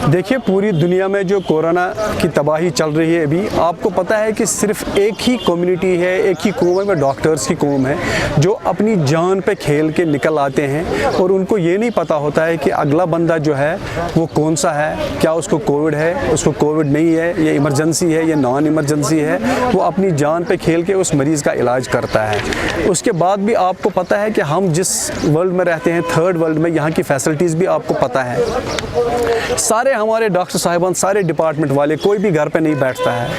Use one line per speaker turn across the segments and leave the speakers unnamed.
देखिए, पूरी दुनिया में जो कोरोना की तबाही चल रही है अभी, आपको पता है कि सिर्फ एक ही कम्युनिटी है, एक ही कौम है, वो डॉक्टर्स की कौम है, जो अपनी जान पे खेल के निकल आते हैं और उनको ये नहीं पता होता है कि अगला बंदा जो है वो कौन सा है, क्या उसको कोविड है, उसको कोविड नहीं है, ये इमरजेंसी है, ये नॉन इमरजेंसी है। वो अपनी जान पे खेल के उस मरीज़ का इलाज करता है। उसके बाद भी आपको पता है कि हम जिस वर्ल्ड में रहते हैं, थर्ड वर्ल्ड में, यहाँ की फैसिलिटीज़ भी आपको पता है। सारे हमारे डॉक्टर साहिबान, सारे डिपार्टमेंट वाले, कोई भी घर पे नहीं बैठता है।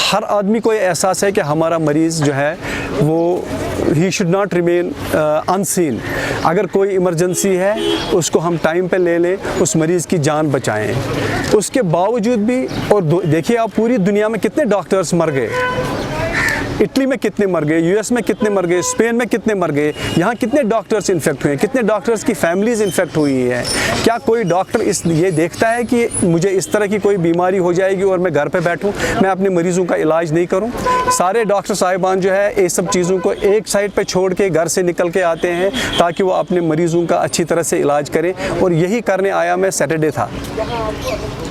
हर आदमी को ये एहसास है कि हमारा मरीज़ जो है वो he should not remain unseen. अगर कोई इमरजेंसी है उसको हम टाइम पे ले लें, उस मरीज़ की जान बचाएं। उसके बावजूद भी, और देखिए आप पूरी दुनिया में कितने डॉक्टर्स मर गए, इटली में कितने मर गए, यूएस में कितने मर गए, स्पेन में कितने मर गए, यहाँ कितने डॉक्टर्स इन्फेक्ट हुए, कितने डॉक्टर्स की फैमिलीज इन्फेक्ट हुई हैं। क्या कोई डॉक्टर ये देखता है कि मुझे इस तरह की कोई बीमारी हो जाएगी और मैं घर पे बैठूं, मैं अपने मरीज़ों का इलाज नहीं करूं? सारे डॉक्टर साहिबान जो है ये सब चीज़ों को एक साइड पे छोड़ के घर से निकल के आते हैं ताकि वो अपने मरीज़ों का अच्छी तरह से इलाज करें, और यही करने आया मैं। सैटरडे था,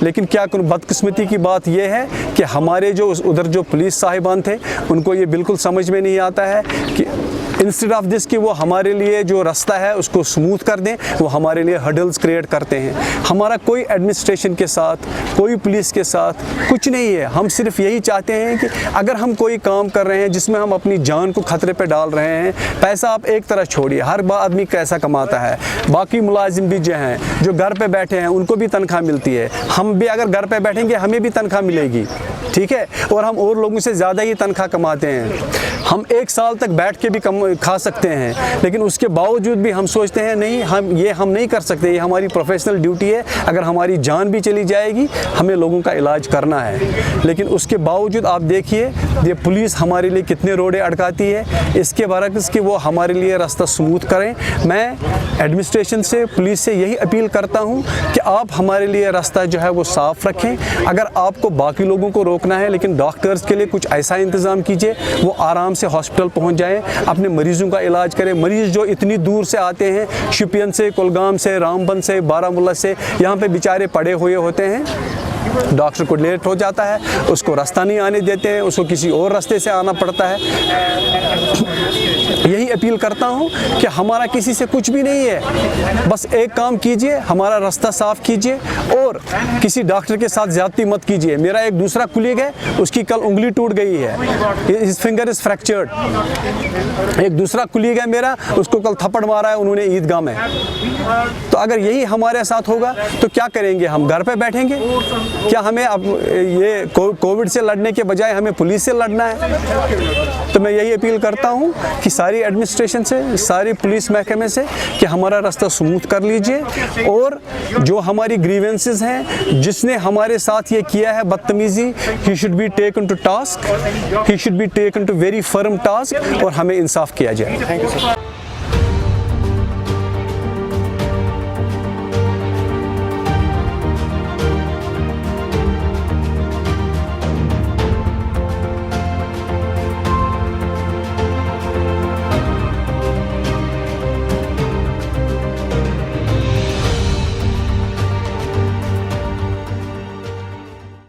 लेकिन क्या करूं, बदकिस्मती की बात यह है कि हमारे जो उधर जो पुलिस साहिबान थे, उनको ये बिल्कुल समझ में नहीं आता है कि इंस्टेड ऑफ दिस कि वो हमारे लिए जो रास्ता है उसको स्मूथ कर दें, वो हमारे लिए हर्डल्स क्रिएट करते हैं। हमारा कोई एडमिनिस्ट्रेशन के साथ, कोई पुलिस के साथ कुछ नहीं है। हम सिर्फ यही चाहते हैं कि अगर हम कोई काम कर रहे हैं जिसमें हम अपनी जान को खतरे पे डाल रहे हैं, पैसा आप एक तरह छोड़िए, हर आदमी कैसा कमाता है, बाकी मुलाजिम भी जो हैं, जो घर पे बैठे हैं, उनको भी तनख्वाह मिलती है। हम भी अगर घर पे बैठेंगे हमें भी तनख्वाह मिलेगी, ठीक है, और हम और लोगों से ज़्यादा ही तनख्वाह कमाते हैं। हम एक साल तक बैठ के भी खा सकते हैं, लेकिन उसके बावजूद भी हम सोचते हैं नहीं, हम नहीं कर सकते, ये हमारी प्रोफेशनल ड्यूटी है। अगर हमारी जान भी चली जाएगी हमें लोगों का इलाज करना है। लेकिन उसके बावजूद आप देखिए ये पुलिस हमारे लिए कितने रोड़े अटकाती है। इसके बरक्स कि वो हमारे लिए रास्ता स्मूथ करें। मैं एडमिनिस्ट्रेशन से, पुलिस से यही अपील करता हूँ कि आप हमारे लिए रास्ता जो है वो साफ़ रखें। अगर आपको बाकी लोगों को रोकना है, लेकिन डॉक्टर्स के लिए कुछ ऐसा इंतज़ाम कीजिए वो आराम से हॉस्पिटल पहुँच जाएँ, अपने मरीज़ों का इलाज करें। मरीज़ जो इतनी दूर से आते हैं, शुपियन से, कुलगाम से, रामबन से, बारामूला से, यहाँ पे बेचारे पड़े हुए होते हैं। डॉक्टर को लेट हो जाता है, उसको रास्ता नहीं आने देते हैं, उसको किसी और रास्ते से आना पड़ता है। यही अपील करता हूँ कि हमारा किसी से कुछ भी नहीं है, बस एक काम कीजिए, हमारा रास्ता साफ़ कीजिए और किसी डॉक्टर के साथ ज़्यादती मत कीजिए। मेरा एक दूसरा कुलीग है, उसकी कल उंगली टूट गई है, हिज फिंगर इज़ फ्रैक्चर्ड। एक दूसरा कुलीग है मेरा, उसको कल थप्पड़ मारा है उन्होंने ईदगाह में। तो अगर यही हमारे साथ होगा तो क्या करेंगे? हम घर पे बैठेंगे? क्या हमें अब ये कोविड से लड़ने के बजाय हमें पुलिस से लड़ना है? तो मैं यही अपील करता हूँ कि सारी एडमिनिस्ट्रेशन से, सारी पुलिस महकमे से कि हमारा रास्ता स्मूथ कर लीजिए, और जो हमारी ग्रीवेंसेस हैं, जिसने हमारे साथ ये किया है बदतमीज़ी, he should be taken to task, he should be taken to very firm task, और हमें इंसाफ किया जाए। Thank you sir.